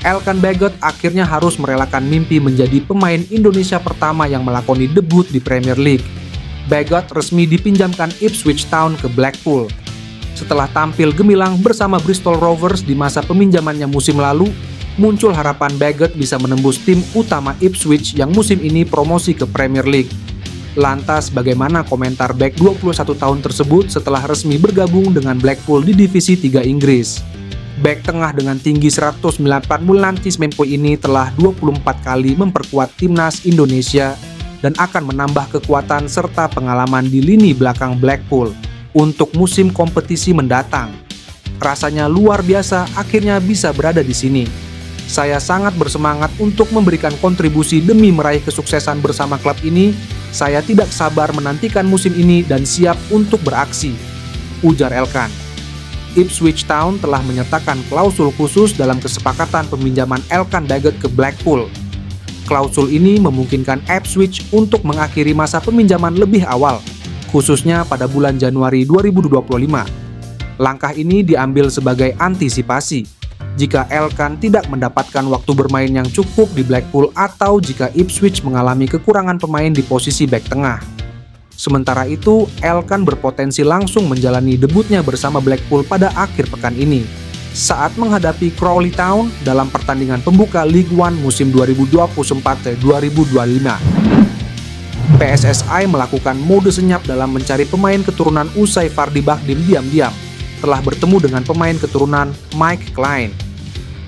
Elkan Bagot akhirnya harus merelakan mimpi menjadi pemain Indonesia pertama yang melakoni debut di Premier League. Bagot resmi dipinjamkan Ipswich Town ke Blackpool. Setelah tampil gemilang bersama Bristol Rovers di masa peminjamannya musim lalu, muncul harapan Bagot bisa menembus tim utama Ipswich yang musim ini promosi ke Premier League. Lantas bagaimana komentar bek 21 tahun tersebut setelah resmi bergabung dengan Blackpool di Divisi 3 Inggris? Bek tengah dengan tinggi 190 cm ini telah 24 kali memperkuat timnas Indonesia dan akan menambah kekuatan serta pengalaman di lini belakang Blackpool untuk musim kompetisi mendatang. Rasanya luar biasa akhirnya bisa berada di sini. Saya sangat bersemangat untuk memberikan kontribusi demi meraih kesuksesan bersama klub ini. Saya tidak sabar menantikan musim ini dan siap untuk beraksi, ujar Elkan. Ipswich Town telah menyertakan klausul khusus dalam kesepakatan peminjaman Elkan Bagot ke Blackpool. Klausul ini memungkinkan Ipswich untuk mengakhiri masa peminjaman lebih awal, khususnya pada bulan Januari 2025. Langkah ini diambil sebagai antisipasi jika Elkan tidak mendapatkan waktu bermain yang cukup di Blackpool atau jika Ipswich mengalami kekurangan pemain di posisi bek tengah. Sementara itu, Elkan berpotensi langsung menjalani debutnya bersama Blackpool pada akhir pekan ini saat menghadapi Crawley Town dalam pertandingan pembuka League One musim 2024-2025. PSSI melakukan mode senyap dalam mencari pemain keturunan usai Vardy Bakhdim diam-diam telah bertemu dengan pemain keturunan Mike Clyne.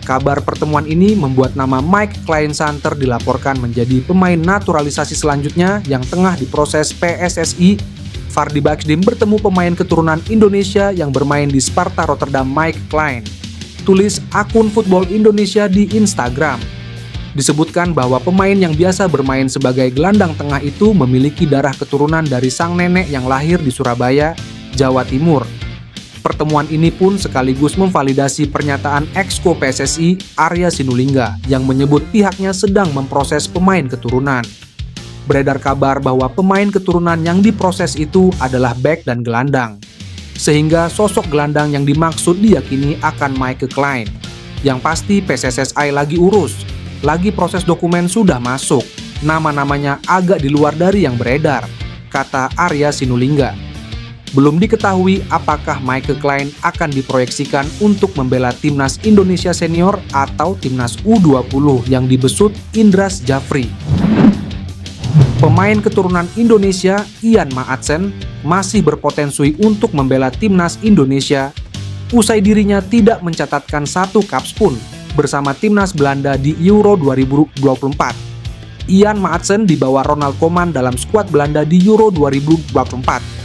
Kabar pertemuan ini membuat nama Mike Clyne Santer dilaporkan menjadi pemain naturalisasi selanjutnya yang tengah diproses PSSI. Vardy Bakhdim bertemu pemain keturunan Indonesia yang bermain di Sparta Rotterdam, Mike Clyne. Tulis akun Football Indonesia di Instagram. Disebutkan bahwa pemain yang biasa bermain sebagai gelandang tengah itu memiliki darah keturunan dari sang nenek yang lahir di Surabaya, Jawa Timur. Pertemuan ini pun sekaligus memvalidasi pernyataan Exco PSSI Arya Sinulinga yang menyebut pihaknya sedang memproses pemain keturunan. Beredar kabar bahwa pemain keturunan yang diproses itu adalah bek dan gelandang, sehingga sosok gelandang yang dimaksud diyakini akan Mike Clyne. Yang pasti PSSI lagi urus, lagi proses dokumen sudah masuk, nama-namanya agak di luar dari yang beredar, kata Arya Sinulinga. Belum diketahui apakah Mike Clyne akan diproyeksikan untuk membela timnas Indonesia senior atau timnas U20 yang dibesut Indras Jafri. Pemain keturunan Indonesia Ian Maatsen masih berpotensi untuk membela timnas Indonesia usai dirinya tidak mencatatkan satu caps pun bersama timnas Belanda di Euro 2024. Ian Maatsen dibawa Ronald Koeman dalam skuad Belanda di Euro 2024.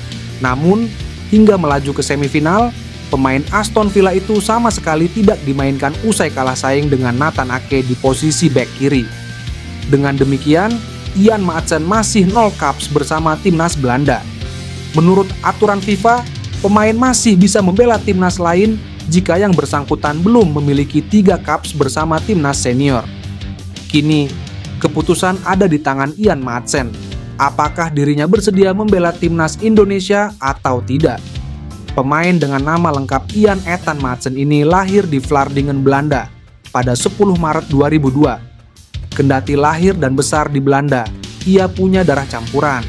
Namun, hingga melaju ke semifinal, pemain Aston Villa itu sama sekali tidak dimainkan usai kalah saing dengan Nathan Ake di posisi bek kiri. Dengan demikian, Ian Maatsen masih 0 caps bersama timnas Belanda. Menurut aturan FIFA, pemain masih bisa membela timnas lain jika yang bersangkutan belum memiliki 3 caps bersama timnas senior. Kini, keputusan ada di tangan Ian Maatsen. Apakah dirinya bersedia membela timnas Indonesia atau tidak? Pemain dengan nama lengkap Ian Ethan Maatsen ini lahir di Vlaardingen, Belanda pada 10 Maret 2002. Kendati lahir dan besar di Belanda, ia punya darah campuran.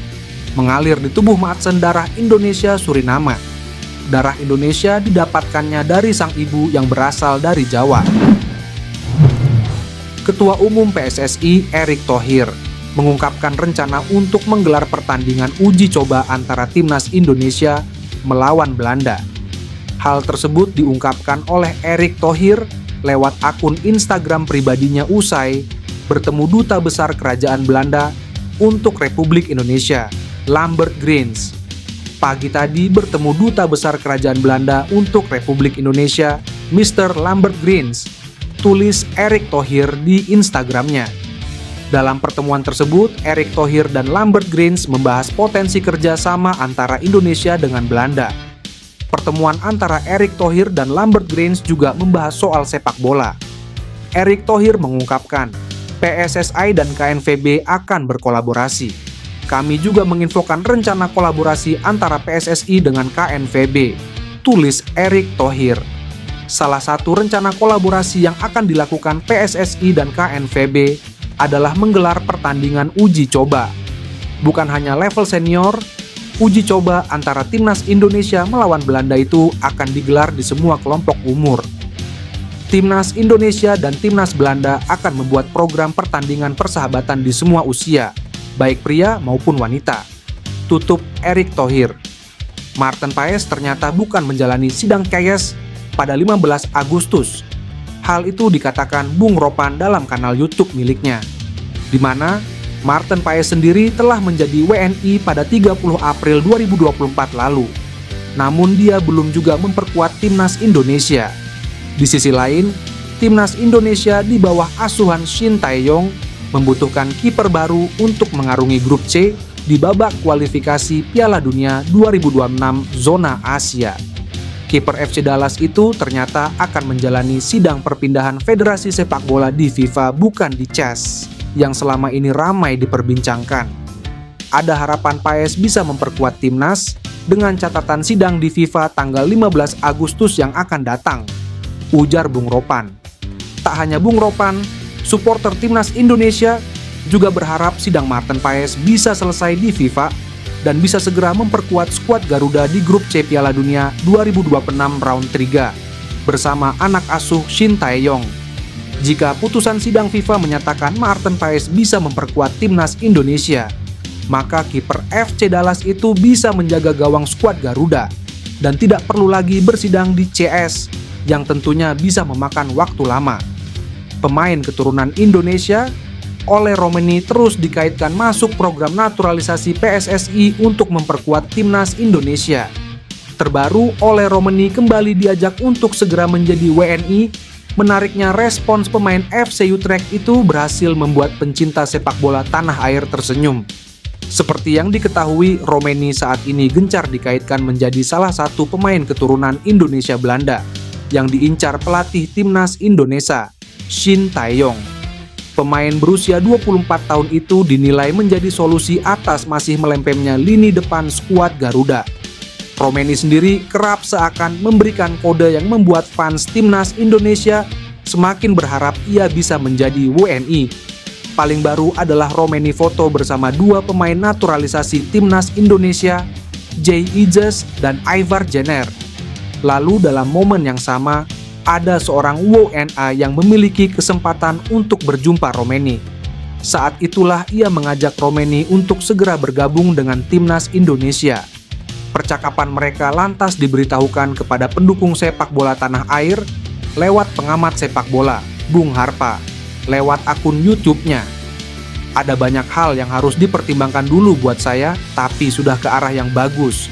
Mengalir di tubuh Maatsen darah Indonesia Suriname. Darah Indonesia didapatkannya dari sang ibu yang berasal dari Jawa. Ketua Umum PSSI Erick Thohir mengungkapkan rencana untuk menggelar pertandingan uji coba antara timnas Indonesia melawan Belanda. Hal tersebut diungkapkan oleh Erick Thohir lewat akun Instagram pribadinya usai bertemu Duta Besar Kerajaan Belanda untuk Republik Indonesia, Lambert Grins. Pagi tadi bertemu Duta Besar Kerajaan Belanda untuk Republik Indonesia, Mr. Lambert Grins, tulis Erick Thohir di Instagramnya. Dalam pertemuan tersebut, Erick Thohir dan Lambert Grins membahas potensi kerjasama antara Indonesia dengan Belanda. Pertemuan antara Erick Thohir dan Lambert Grins juga membahas soal sepak bola. Erick Thohir mengungkapkan, PSSI dan KNVB akan berkolaborasi. Kami juga menginfokan rencana kolaborasi antara PSSI dengan KNVB, tulis Erick Thohir. Salah satu rencana kolaborasi yang akan dilakukan PSSI dan KNVB adalah menggelar pertandingan uji coba. Bukan hanya level senior, uji coba antara timnas Indonesia melawan Belanda itu akan digelar di semua kelompok umur. Timnas Indonesia dan timnas Belanda akan membuat program pertandingan persahabatan di semua usia, baik pria maupun wanita. Tutup Erick Thohir. Maarten Paes ternyata bukan menjalani sidang KS pada 15 Agustus. Hal itu dikatakan Bung Ropan dalam kanal YouTube miliknya, di mana Maarten Paes sendiri telah menjadi WNI pada 30 April 2024 lalu. Namun dia belum juga memperkuat timnas Indonesia. Di sisi lain, timnas Indonesia di bawah asuhan Shin Tae-yong membutuhkan kiper baru untuk mengarungi grup C di babak kualifikasi Piala Dunia 2026 zona Asia. Kiper FC Dallas itu ternyata akan menjalani sidang perpindahan Federasi Sepak Bola di FIFA bukan di CAS, yang selama ini ramai diperbincangkan. Ada harapan Paes bisa memperkuat timnas dengan catatan sidang di FIFA tanggal 15 Agustus yang akan datang, ujar Bung Ropan. Tak hanya Bung Ropan, supporter timnas Indonesia juga berharap sidang Maarten Paes bisa selesai di FIFA dan bisa segera memperkuat skuad Garuda di grup C Piala Dunia 2026 round 3 bersama anak asuh Shin Tae-yong. Jika putusan sidang FIFA menyatakan Maarten Paes bisa memperkuat timnas Indonesia, maka kiper FC Dallas itu bisa menjaga gawang skuad Garuda dan tidak perlu lagi bersidang di CS yang tentunya bisa memakan waktu lama. Pemain keturunan Indonesia, Ole Romeni, terus dikaitkan masuk program naturalisasi PSSI untuk memperkuat timnas Indonesia. Terbaru, Ole Romeni kembali diajak untuk segera menjadi WNI. Menariknya, respons pemain FC Utrecht itu berhasil membuat pencinta sepak bola tanah air tersenyum. Seperti yang diketahui, Romeni saat ini gencar dikaitkan menjadi salah satu pemain keturunan Indonesia Belanda yang diincar pelatih timnas Indonesia, Shin Tae-yong. Pemain berusia 24 tahun itu dinilai menjadi solusi atas masih melempemnya lini depan skuad Garuda. Romeni sendiri kerap seakan memberikan kode yang membuat fans timnas Indonesia semakin berharap ia bisa menjadi WNI. Paling baru adalah Romeni foto bersama dua pemain naturalisasi timnas Indonesia, Jay Ijes dan Ivar Jenner. Lalu dalam momen yang sama, ada seorang WNA yang memiliki kesempatan untuk berjumpa Romeni. Saat itulah ia mengajak Romeni untuk segera bergabung dengan timnas Indonesia. Percakapan mereka lantas diberitahukan kepada pendukung sepak bola tanah air lewat pengamat sepak bola, Bung Harpa, lewat akun YouTube-nya. Ada banyak hal yang harus dipertimbangkan dulu buat saya, tapi sudah ke arah yang bagus,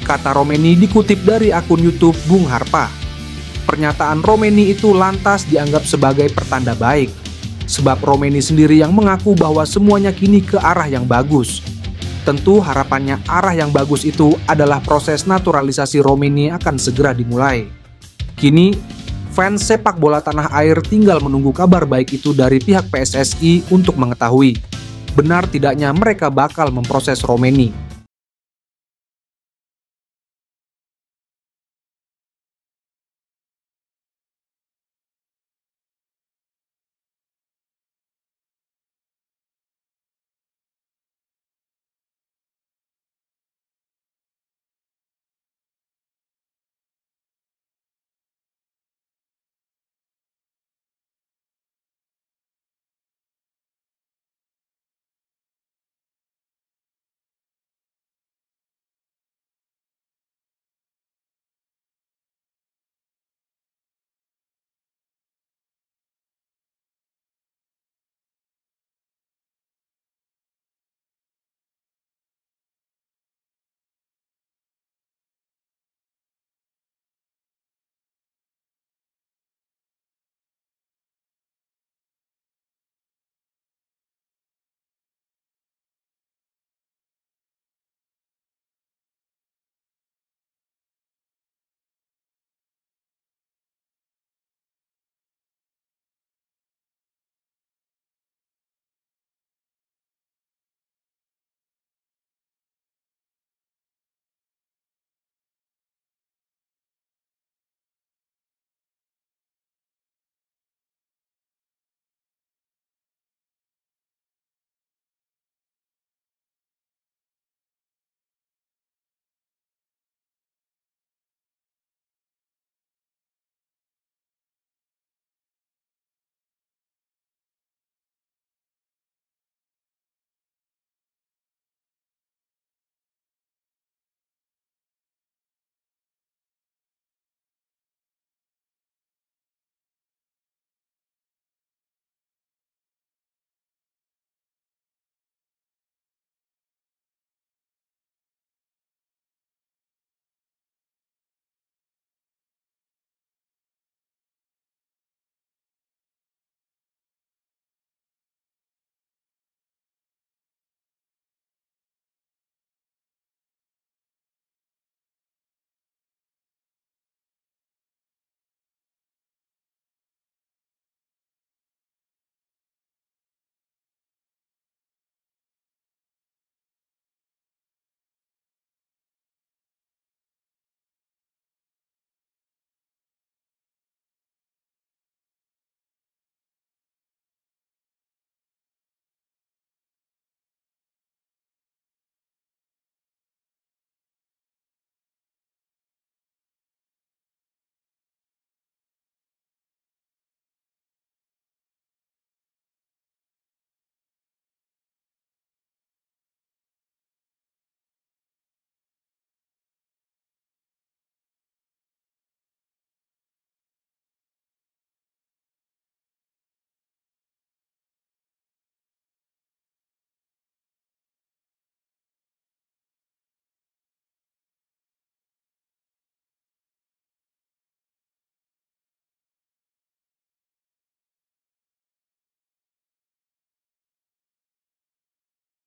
kata Romeni dikutip dari akun YouTube Bung Harpa. Pernyataan Romeni itu lantas dianggap sebagai pertanda baik, sebab Romeni sendiri yang mengaku bahwa semuanya kini ke arah yang bagus. Tentu harapannya arah yang bagus itu adalah proses naturalisasi Romeni akan segera dimulai. Kini, fans sepak bola tanah air tinggal menunggu kabar baik itu dari pihak PSSI untuk mengetahui benar tidaknya mereka bakal memproses Romeni.